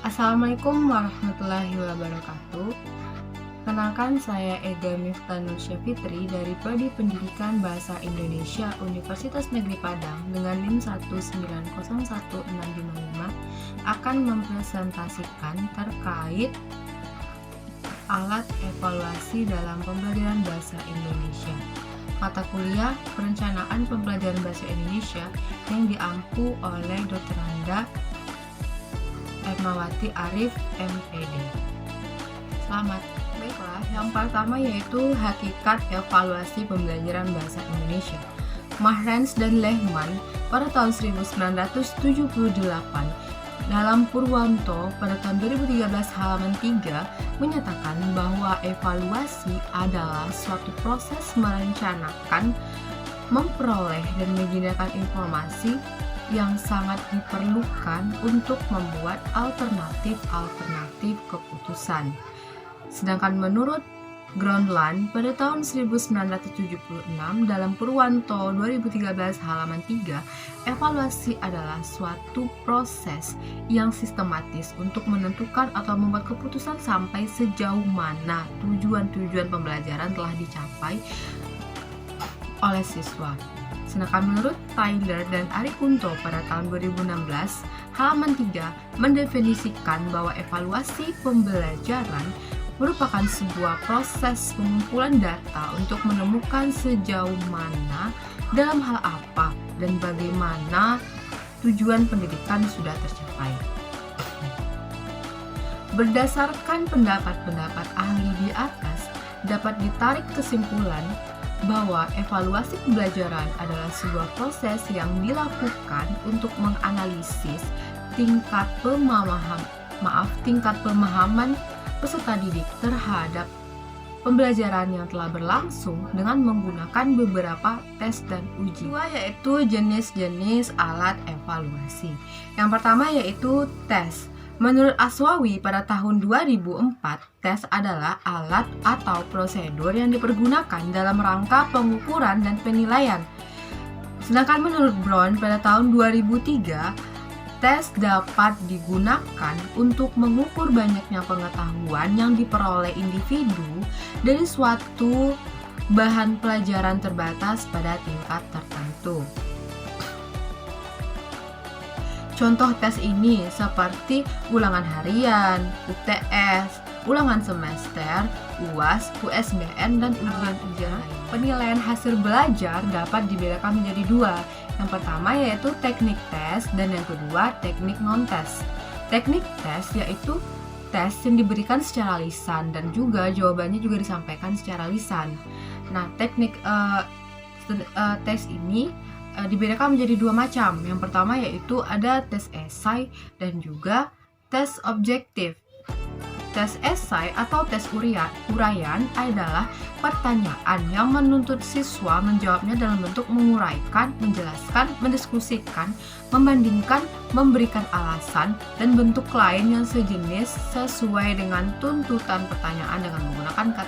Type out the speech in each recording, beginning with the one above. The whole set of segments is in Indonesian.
Assalamualaikum warahmatullahi wabarakatuh. Kenalkan, saya Ega Miftanur Syafitri dari Prodi Pendidikan Bahasa Indonesia Universitas Negeri Padang dengan NIM 1901655 akan mempresentasikan terkait alat evaluasi dalam pembelajaran bahasa Indonesia. Mata kuliah Perencanaan Pembelajaran Bahasa Indonesia yang diampu oleh Dr. Anda Ermawati Arif, MPD. Selamat. Baiklah, yang pertama yaitu hakikat evaluasi pembelajaran bahasa Indonesia. Mahrens dan Lehman pada tahun 1978 dalam Purwanto pada tahun 2013 halaman 3 menyatakan bahwa evaluasi adalah suatu proses merencanakan, memperoleh dan menggunakan informasi yang sangat diperlukan untuk membuat alternatif keputusan. Sedangkan menurut Groenland pada tahun 1976 dalam Purwanto 2013 halaman 3, evaluasi adalah suatu proses yang sistematis untuk menentukan atau membuat keputusan sampai sejauh mana tujuan-tujuan pembelajaran telah dicapai oleh siswa. Sedangkan menurut Tyler dan Ari Kunto pada tahun 2016, halaman 3 mendefinisikan bahwa evaluasi pembelajaran merupakan sebuah proses pengumpulan data untuk menemukan sejauh mana, dalam hal apa, dan bagaimana tujuan pendidikan sudah tercapai. Berdasarkan pendapat-pendapat ahli di atas, dapat ditarik kesimpulan bahwa evaluasi pembelajaran adalah sebuah proses yang dilakukan untuk menganalisis tingkat pemahaman peserta didik terhadap pembelajaran yang telah berlangsung dengan menggunakan beberapa tes dan uji. Dua yaitu jenis-jenis alat evaluasi. Yang pertama yaitu tes. Menurut Aswawi pada tahun 2004, tes adalah alat atau prosedur yang dipergunakan dalam rangka pengukuran dan penilaian. Sedangkan menurut Brown pada tahun 2003, tes dapat digunakan untuk mengukur banyaknya pengetahuan yang diperoleh individu dari suatu bahan pelajaran terbatas pada tingkat tertentu. Contoh tes ini seperti ulangan harian, UTS, ulangan semester, UAS, USBN, dan ujian-ujian lain. Penilaian hasil belajar dapat dibedakan menjadi dua. Yang pertama yaitu teknik tes dan yang kedua teknik non-tes. Teknik tes yaitu tes yang diberikan secara lisan dan juga jawabannya juga disampaikan secara lisan. Nah, teknik tes ini dibedakan menjadi dua macam. Yang pertama yaitu ada tes esai dan juga tes objektif. Tes esai atau tes uraian adalah pertanyaan yang menuntut siswa menjawabnya dalam bentuk menguraikan, menjelaskan, mendiskusikan, membandingkan, memberikan alasan, dan bentuk lain yang sejenis sesuai dengan tuntutan pertanyaan dengan menggunakan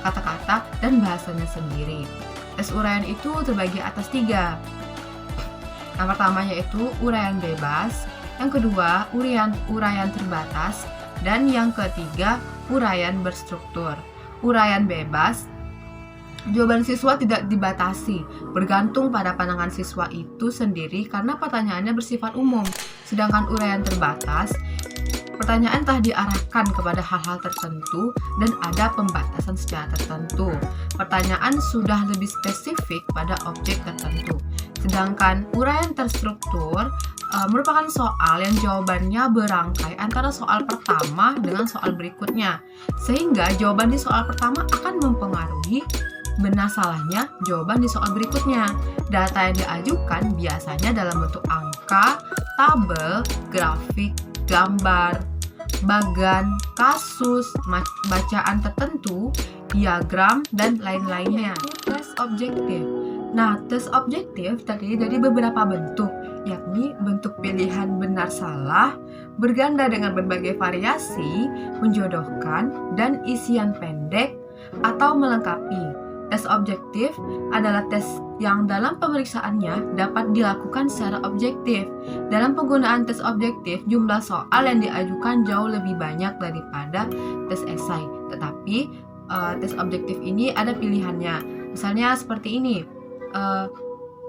kata-kata dan bahasanya sendiri. Tes uraian itu terbagi atas 3. Yang pertama yaitu uraian bebas, yang kedua uraian terbatas, dan yang ketiga uraian berstruktur. Uraian bebas, jawaban siswa tidak dibatasi, bergantung pada pandangan siswa itu sendiri karena pertanyaannya bersifat umum. Sedangkan uraian terbatas, pertanyaan telah diarahkan kepada hal-hal tertentu dan ada pembatasan secara tertentu. Pertanyaan sudah lebih spesifik pada objek tertentu. Sedangkan uraian terstruktur merupakan soal yang jawabannya berangkai antara soal pertama dengan soal berikutnya. Sehingga jawaban di soal pertama akan mempengaruhi benar salahnya jawaban di soal berikutnya. Data yang diajukan biasanya dalam bentuk angka, tabel, grafik, gambar, bagan, kasus, bacaan tertentu, diagram, dan lain-lainnya. Tes objektif. Nah, tes objektif terdiri dari beberapa bentuk, yakni bentuk pilihan benar salah, berganda dengan berbagai variasi, menjodohkan, dan isian pendek atau melengkapi. Tes objektif adalah tes yang dalam pemeriksaannya dapat dilakukan secara objektif. Dalam penggunaan tes objektif, jumlah soal yang diajukan jauh lebih banyak daripada tes esai. Tetapi tes objektif ini ada pilihannya. Misalnya seperti ini.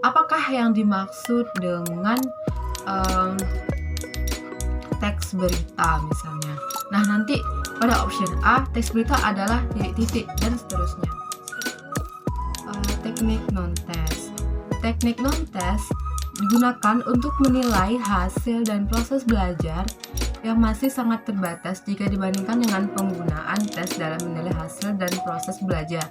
Apakah yang dimaksud dengan teks berita misalnya? Nah, nanti pada option A, teks berita adalah titik dan seterusnya. Teknik non-tes. Teknik non-tes digunakan untuk menilai hasil dan proses belajar yang masih sangat terbatas jika dibandingkan dengan penggunaan tes dalam menilai hasil dan proses belajar.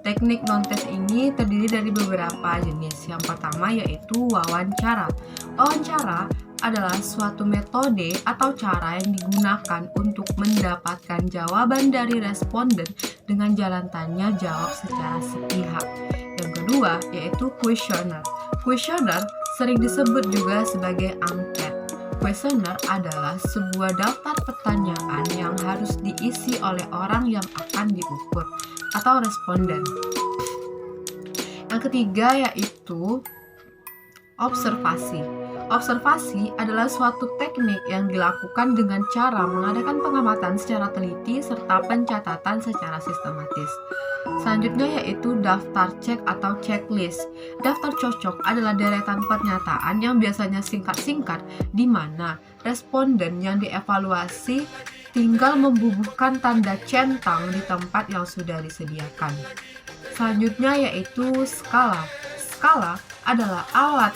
Teknik non-tes ini terdiri dari beberapa jenis. Yang pertama yaitu wawancara. Wawancara adalah suatu metode atau cara yang digunakan untuk mendapatkan jawaban dari responden dengan jalan tanya jawab secara sepihak. Yang kedua yaitu kuesioner. Kuesioner sering disebut juga sebagai angket. Kuesioner adalah sebuah daftar pertanyaan yang harus diisi oleh orang yang akan diukur atau responden. Yang ketiga yaitu observasi. Observasi adalah suatu teknik yang dilakukan dengan cara mengadakan pengamatan secara teliti serta pencatatan secara sistematis. Selanjutnya yaitu daftar cek atau checklist. Daftar cocok adalah deretan pernyataan yang biasanya singkat-singkat di mana responden yang dievaluasi tinggal membubuhkan tanda centang di tempat yang sudah disediakan. Selanjutnya yaitu skala. Skala adalah alat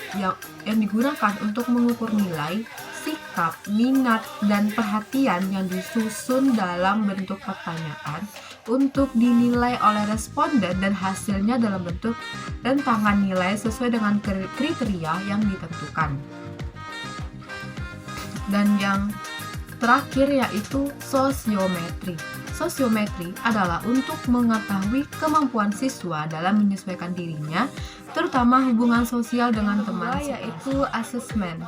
yang digunakan untuk mengukur nilai, sikap, minat, dan perhatian yang disusun dalam bentuk pertanyaan untuk dinilai oleh responden dan hasilnya dalam bentuk rentangan nilai sesuai dengan kriteria yang ditentukan. Dan yang terakhir yaitu sosiometri. Sosiometri adalah untuk mengetahui kemampuan siswa dalam menyesuaikan dirinya, terutama hubungan sosial dengan teman, yaitu asesmen.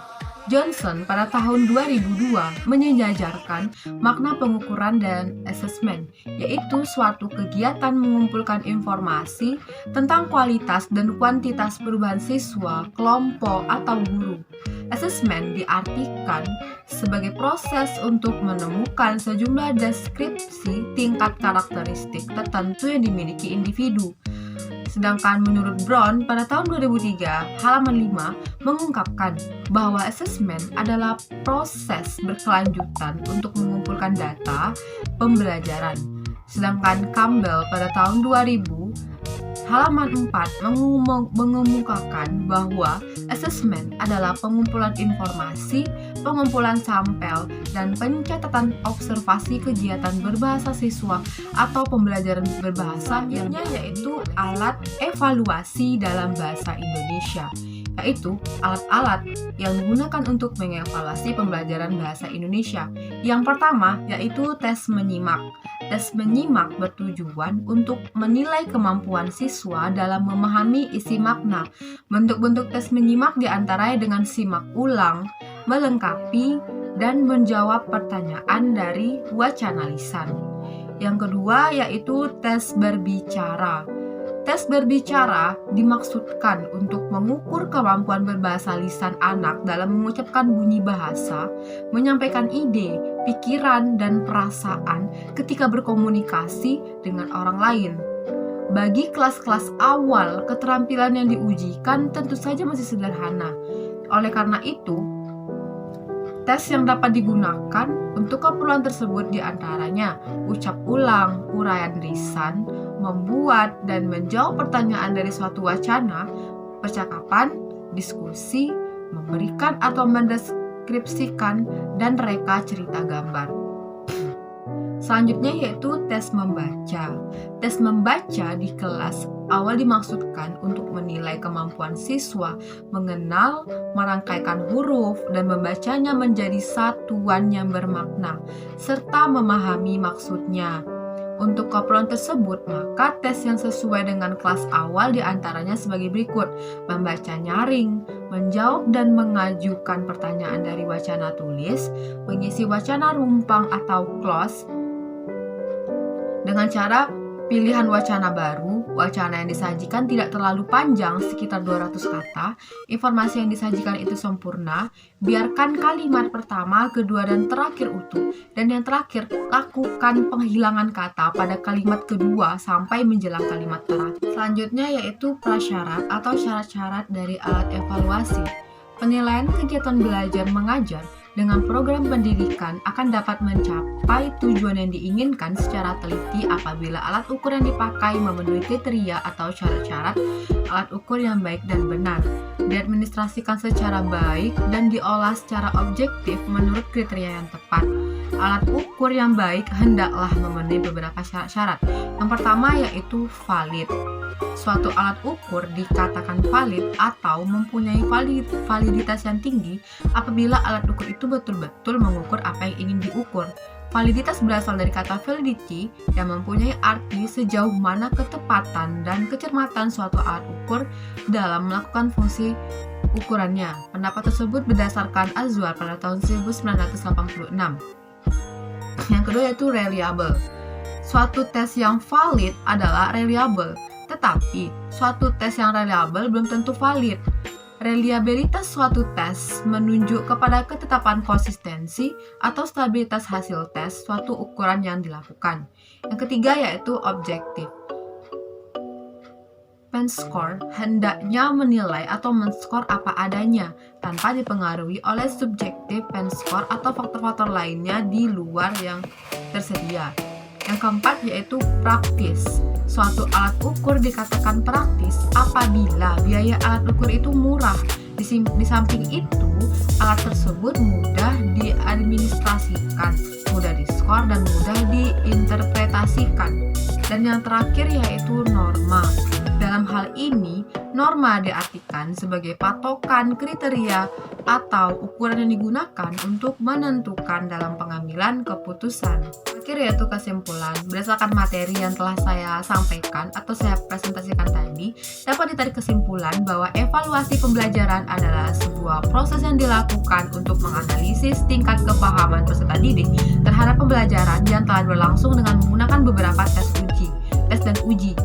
Johnson pada tahun 2002 menyejajarkan makna pengukuran dan asesmen, yaitu suatu kegiatan mengumpulkan informasi tentang kualitas dan kuantitas perubahan siswa, kelompok, atau guru. Asesmen diartikan sebagai proses untuk menemukan sejumlah deskripsi tingkat karakteristik tertentu yang dimiliki individu. Sedangkan menurut Brown pada tahun 2003, halaman 5 mengungkapkan bahwa asesmen adalah proses berkelanjutan untuk mengumpulkan data pembelajaran. Sedangkan Campbell pada tahun 2000, halaman 4 mengemukakan bahwa asesmen adalah pengumpulan informasi, pengumpulan sampel, dan pencatatan observasi kegiatan berbahasa siswa atau pembelajaran berbahasa yang yaitu alat evaluasi dalam bahasa Indonesia, yaitu alat-alat yang digunakan untuk mengevaluasi pembelajaran bahasa Indonesia. Yang pertama yaitu tes menyimak. Tes menyimak bertujuan untuk menilai kemampuan siswa dalam memahami isi makna. Bentuk-bentuk tes menyimak diantaranya dengan simak ulang, melengkapi, dan menjawab pertanyaan dari wacana lisan. Yang kedua yaitu tes berbicara. Tes berbicara dimaksudkan untuk mengukur kemampuan berbahasa lisan anak dalam mengucapkan bunyi bahasa, menyampaikan ide, pikiran, dan perasaan ketika berkomunikasi dengan orang lain. Bagi kelas-kelas awal, keterampilan yang diujikan tentu saja masih sederhana. Oleh karena itu, tes yang dapat digunakan untuk keperluan tersebut diantaranya ucap ulang, uraian lisan, membuat dan menjawab pertanyaan dari suatu wacana, percakapan, diskusi, memberikan atau mendeskripsikan, dan reka cerita gambar. Selanjutnya yaitu tes membaca. Tes membaca di kelas awal dimaksudkan untuk menilai kemampuan siswa mengenal, merangkaikan huruf, dan membacanya menjadi satuan yang bermakna, serta memahami maksudnya. Untuk keperluan tersebut, maka tes yang sesuai dengan kelas awal diantaranya sebagai berikut: membaca nyaring, menjawab dan mengajukan pertanyaan dari wacana tulis, mengisi wacana rumpang atau clause dengan cara pilihan wacana baru, Wacana yang disajikan tidak terlalu panjang, sekitar 200 kata. Informasi yang disajikan itu sempurna. Biarkan kalimat pertama, kedua, dan terakhir utuh. Dan yang terakhir, lakukan penghilangan kata pada kalimat kedua sampai menjelang kalimat terakhir. Selanjutnya yaitu prasyarat atau syarat-syarat dari alat evaluasi. Penilaian kegiatan belajar mengajar dengan program pendidikan akan dapat mencapai tujuan yang diinginkan secara teliti apabila alat ukur yang dipakai memenuhi kriteria atau syarat-syarat alat ukur yang baik dan benar, diadministrasikan secara baik, dan diolah secara objektif menurut kriteria yang tepat. Alat ukur yang baik hendaklah memenuhi beberapa syarat-syarat. Yang pertama yaitu valid. Suatu alat ukur dikatakan valid atau mempunyai validitas yang tinggi apabila alat ukur itu betul-betul mengukur apa yang ingin diukur. Validitas berasal dari kata validity yang mempunyai arti sejauh mana ketepatan dan kecermatan suatu alat ukur dalam melakukan fungsi ukurannya. Pendapat tersebut berdasarkan Azwar pada tahun 1986. Yang kedua yaitu reliable. Suatu tes yang valid adalah reliable, tetapi suatu tes yang reliable belum tentu valid. Reliabilitas suatu tes menunjuk kepada ketetapan konsistensi atau stabilitas hasil tes suatu ukuran yang dilakukan. Yang ketiga yaitu objektif. Penscore hendaknya menilai atau menskor apa adanya tanpa dipengaruhi oleh subjektif penscore atau faktor-faktor lainnya di luar yang tersedia. Yang keempat yaitu praktis. Suatu alat ukur dikatakan praktis apabila biaya alat ukur itu murah. Di samping itu, alat tersebut mudah diadministrasikan, mudah diskor, dan mudah diinterpretasikan. Dan yang terakhir yaitu norma. Dalam hal ini, norma diartikan sebagai patokan kriteria atau ukuran yang digunakan untuk menentukan dalam pengambilan keputusan. Akhir yaitu kesimpulan. Berdasarkan materi yang telah saya sampaikan atau saya presentasikan tadi, dapat ditarik kesimpulan bahwa evaluasi pembelajaran adalah sebuah proses yang dilakukan untuk menganalisis tingkat kepahaman peserta didik terhadap pembelajaran yang telah berlangsung dengan menggunakan beberapa tes dan uji.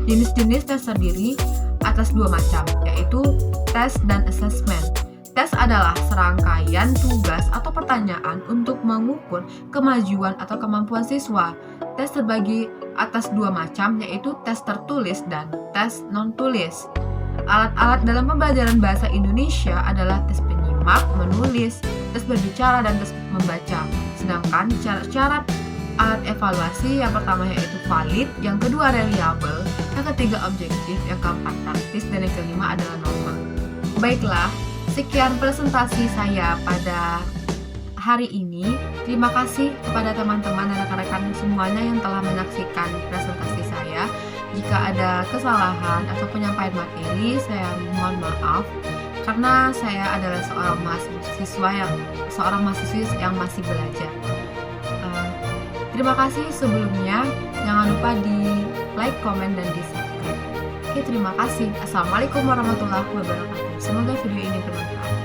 Jenis-jenis tes terdiri atas dua macam, yaitu tes dan assessment. Tes adalah serangkaian tugas atau pertanyaan untuk mengukur kemajuan atau kemampuan siswa. Tes terbagi atas dua macam, yaitu tes tertulis dan tes non-tulis. Alat-alat dalam pembelajaran bahasa Indonesia adalah tes penyimak, menulis, tes berbicara, dan tes membaca. Sedangkan syarat-syarat alat evaluasi yang pertama yaitu valid, yang kedua reliable, yang ketiga objektif, yang keempat praktis, dan yang kelima adalah norma. Baiklah, sekian presentasi saya pada hari ini. Terima kasih kepada teman-teman dan rekan-rekan semuanya yang telah menyaksikan presentasi saya. Jika ada kesalahan atau penyampaian materi, saya mohon maaf karena saya adalah seorang mahasiswi yang masih belajar. Terima kasih sebelumnya. Jangan lupa di like, komen, dan di subscribe. Oke, terima kasih. Assalamualaikum warahmatullahi wabarakatuh. Semoga video ini bermanfaat.